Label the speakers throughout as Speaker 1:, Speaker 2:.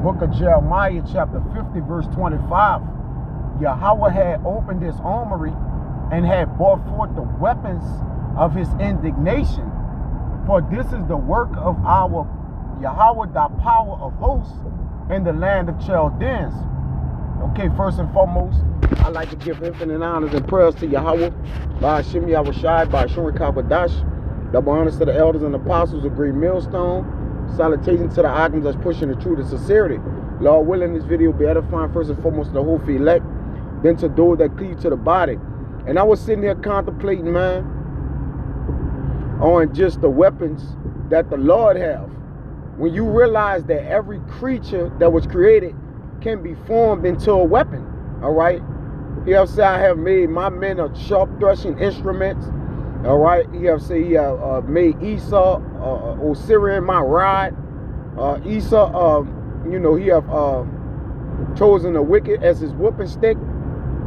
Speaker 1: book of Jeremiah, chapter 50, verse 25, Yahweh had opened his armory and had brought forth the weapons of his indignation. For this is the work of our Yahweh, the power of hosts in the land of Chaldeans. Okay, first and foremost, I'd like to give infinite honors and prayers to Yahweh, by Hashem Yahushai, by Shuri Kabadash, double honors to the elders and apostles of Green Millstone. Salutations to the items that's pushing the truth and sincerity. Lord willing, this video will be edifying first and foremost to the whole elect, then to those that cleave to the body. And I was sitting here contemplating, man, on just the weapons that the Lord have. When you realize that every creature that was created can be formed into a weapon, all right? He have said, I have made my men of sharp threshing instruments, all right? He have said, he have made Esau, Osirian, my rod. Esau, you know, he have chosen the wicked as his whooping stick,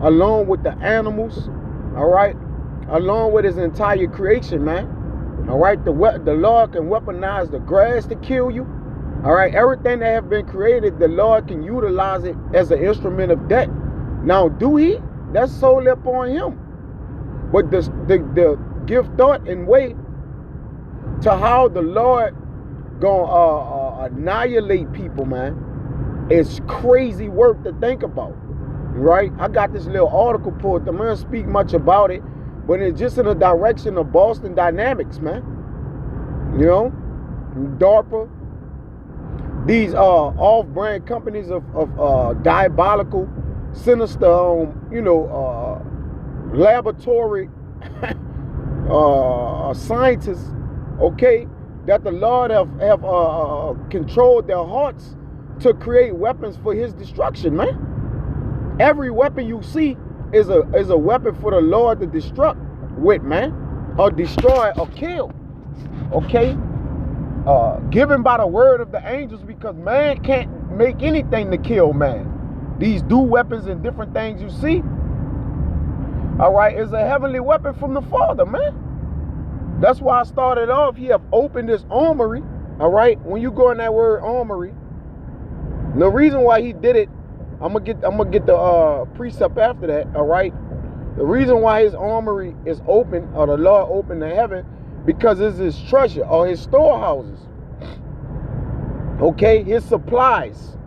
Speaker 1: along with the animals, all right? Along with his entire creation, man. All right, the Lord can weaponize the grass to kill you. All right, everything that have been created, the Lord can utilize it as an instrument of death. Now, do he? That's solely upon him. But the give thought and way to how the Lord gonna annihilate people, man, is crazy work to think about. Right? I got this little article pulled. I'm gonna speak much about it. But it's just in the direction of Boston Dynamics, man. You know, DARPA, these off-brand companies of diabolical, sinister, you know, laboratory scientists, okay, that the Lord have controlled their hearts to create weapons for his destruction, man. Every weapon you see is a weapon for the Lord to destruct with, man, or destroy or kill. Okay, given by the word of the angels, because man can't make anything to kill man. These do weapons and different things you see, all right, is a heavenly weapon from the Father, man. That's why I started off. He have opened this armory, all right. When you go in that word armory, the reason why he did it, I'm gonna get the precept after that, all right? The reason why his armory is open, or the Lord opened the heaven, because it's his treasure, or his storehouses. Okay, his supplies.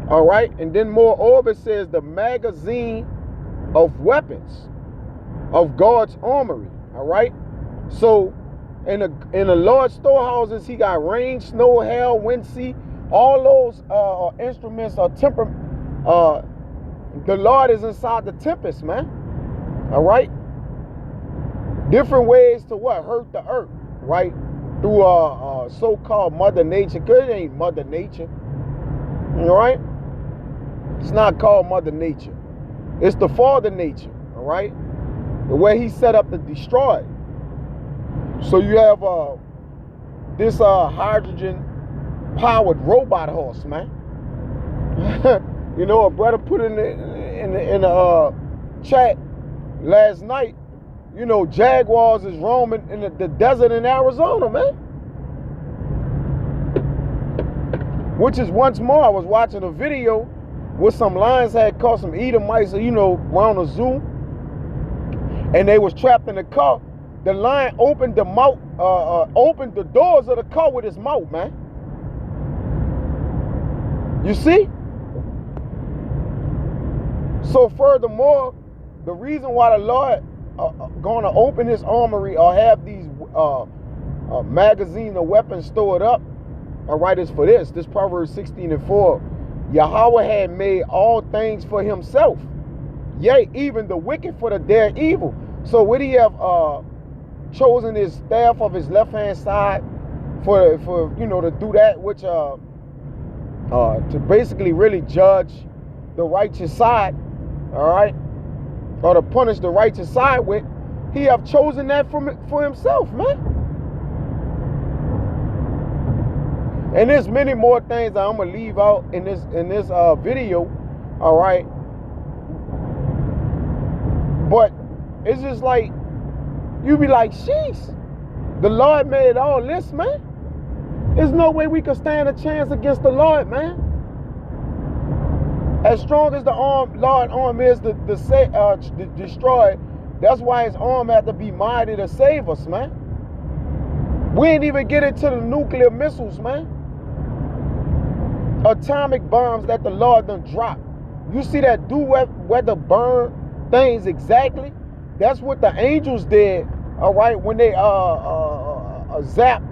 Speaker 1: All right, and then moreover, it says the magazine of weapons of God's armory. All right. So in the Lord's storehouses, he got rain, snow, hail, wind, sea, all those instruments are temper. The Lord is inside the tempest, man. All right. Different ways to what? Hurt the earth, right? Through so-called Mother Nature. Cause it ain't Mother Nature. All right. It's not called Mother Nature. It's the Father Nature. All right. The way he set up to destroy. So you have this hydrogen-powered robot horse, man. You know, a brother put in the chat last night, you know, Jaguars is roaming in the desert in Arizona, man. Which is, once more, I was watching a video where some lions had caught some Edomites, you know, around a zoo, and they was trapped in the car. The lion opened the mouth, opened the doors of the car with his mouth, man. You see? So furthermore, the reason why the Lord going to open his armory or have these magazines of weapons stored up, all right, is for this. This Proverbs 16:4. Yahweh had made all things for himself, yea, even the wicked for their evil. So would he have chosen his staff of his left hand side for you know, to do that, which to basically really judge the righteous side, all right, or to punish the righteous side with? He have chosen that for himself, man. And there's many more things that I'm gonna leave out in this video, all right. But it's just like, you be like, sheesh, the Lord made all this, man. There's no way we could stand a chance against the Lord, man. As strong as the Lord arm is to destroy, that's why his arm had to be mighty to save us, man. We ain't even get into the nuclear missiles, man. Atomic bombs that the Lord done dropped. You see that weather burn things exactly? That's what the angels did, all right, when they zapped,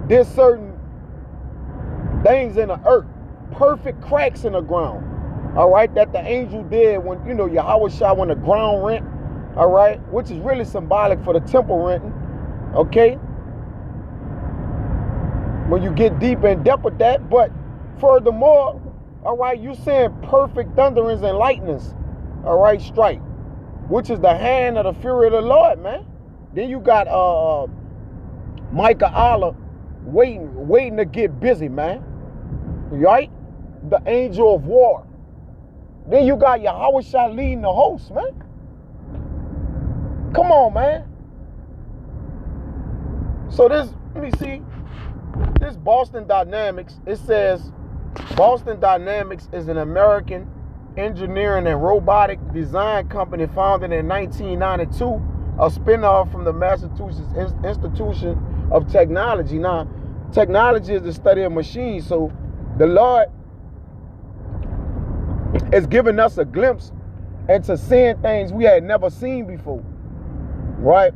Speaker 1: did certain things in the earth. Perfect cracks in the ground, all right, that the angel did when, Yahweh Shah, when the ground rent, all right, which is really symbolic for the temple renting, okay, when you get deeper in depth with that. But furthermore, all right, you saying perfect thunderings and lightnings, all right, strike, which is the hand of the fury of the Lord, man. Then you got Micah Allah waiting to get busy, man, right? The angel of war. Then you got Yahweh Shah leading the host, man. Come on, man. So this, let me see. This Boston Dynamics, it says Boston Dynamics is an American engineering and robotic design company founded in 1992, a spinoff from the Massachusetts Institution of Technology. Now, technology is the study of machines, so the Lord is giving us a glimpse into seeing things we had never seen before, right?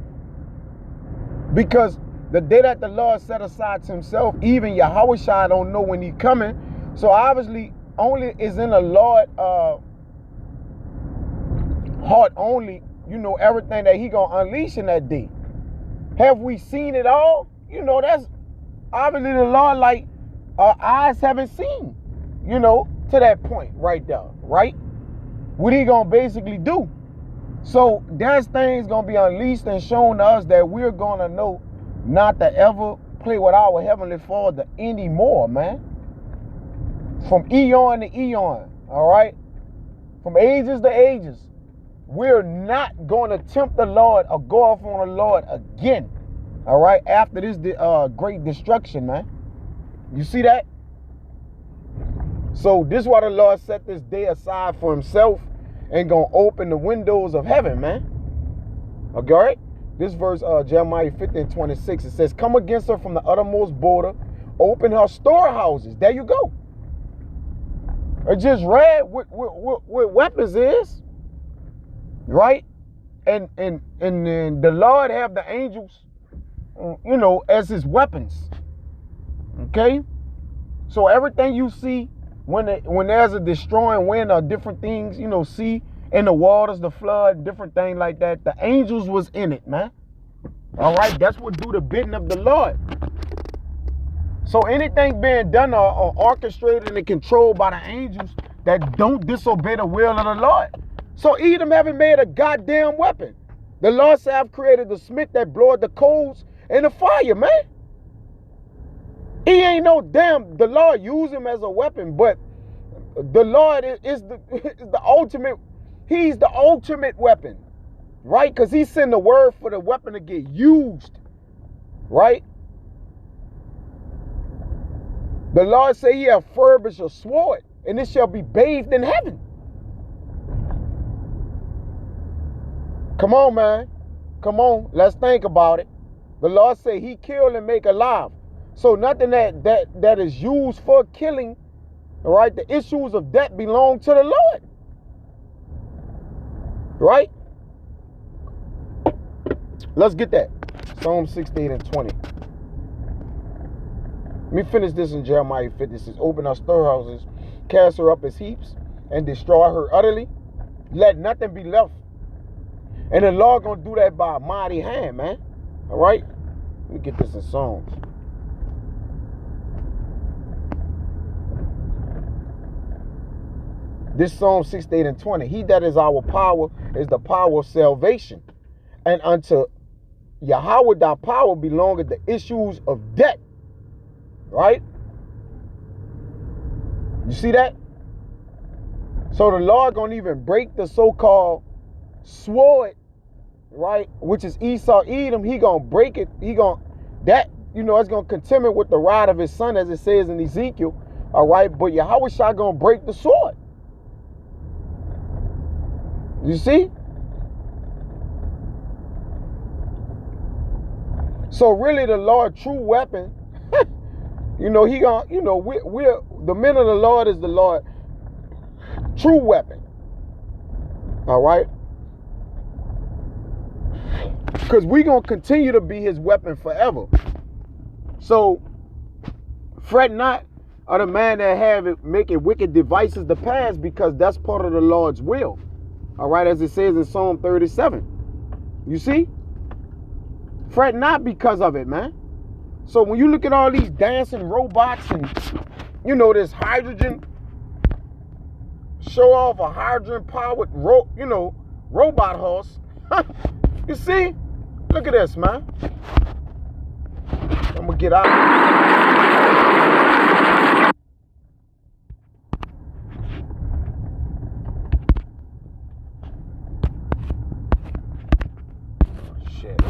Speaker 1: Because the day that the Lord set aside to himself, even Yahweh Shah don't know when he's coming. So obviously, only is in the Lord heart only, everything that he gonna unleash in that day. Have we seen it all? That's obviously the Lord, like, our eyes haven't seen, to that point right there, right? What he gonna basically do? So there's things gonna be unleashed and shown to us that we're gonna know not to ever play with our Heavenly Father anymore, man. From eon to eon, all right? From ages to ages. We're not gonna tempt the Lord or go off on the Lord again, all right? After this great destruction, man. You see that? So this is why the Lord set this day aside for himself and gonna open the windows of heaven, man. Okay, all right? This verse, Jeremiah 15:26, it says, come against her from the uttermost border, open her storehouses. There you go. I just read what weapons is, right? And the Lord have the angels, as his weapons. Okay? So everything you see when there's a destroying wind or different things, see in the waters, the flood, different things like that, the angels was in it, man. All right? That's what do the bidding of the Lord. So anything being done or orchestrated and controlled by the angels that don't disobey the will of the Lord. So Edom haven't made a goddamn weapon. The Lord said, I've created the smith that blowed the coals in the fire, man. He ain't no damn, the Lord used him as a weapon, but the Lord is the ultimate, he's the ultimate weapon, right? Because he sent the word for the weapon to get used, right? The Lord said he have furbished a sword, and it shall be bathed in heaven. Come on, man. Come on, let's think about it. The Lord said he killed and make alive. So nothing that is used for killing, all right, the issues of death belong to the Lord. Right? Let's get that. Psalm 68 and 20. Let me finish this in Jeremiah 50. It says, open her storehouses, cast her up as heaps, and destroy her utterly. Let nothing be left. And the Lord gonna do that by a mighty hand, man. All right? Let me get this in Psalms. This Psalm 68 and 20. He that is our power is the power of salvation. And unto Yahweh thy power belongeth the issues of death. Right? You see that? So the Lord gonna even break the so-called sword, right? Which is Esau, Edom. He gonna break it. He gonna, that, it's gonna contend with the rod of his son, as it says in Ezekiel. All right, but Yahweh Shah gonna break the sword. You see? So really the Lord true weapon, you know, he gonna, you know, we're the men of the Lord is the Lord true weapon. All right? Because we gonna continue to be his weapon forever. So fret not of the man that have it making wicked devices to pass, because that's part of the Lord's will. All right, as it says in Psalm 37. You see? Fret not because of it, man. So when you look at all these dancing robots and, you know, this hydrogen, show off a hydrogen powered, robot horse. You see? Look at this, man. I'm going to get out. Oh, shit.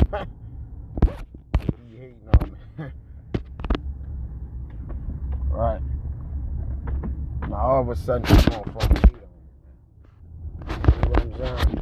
Speaker 1: You hating on me. Right. Now all of a sudden you're going to fucking hate on me. You know what I'm saying?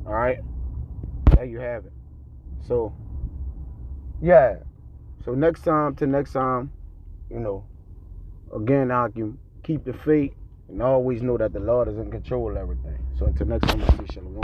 Speaker 1: All right, there you have it. So, yeah. So next time, you know, again, I can keep the faith and always know that the Lord is in control of everything. So until next time, I'll be shalom.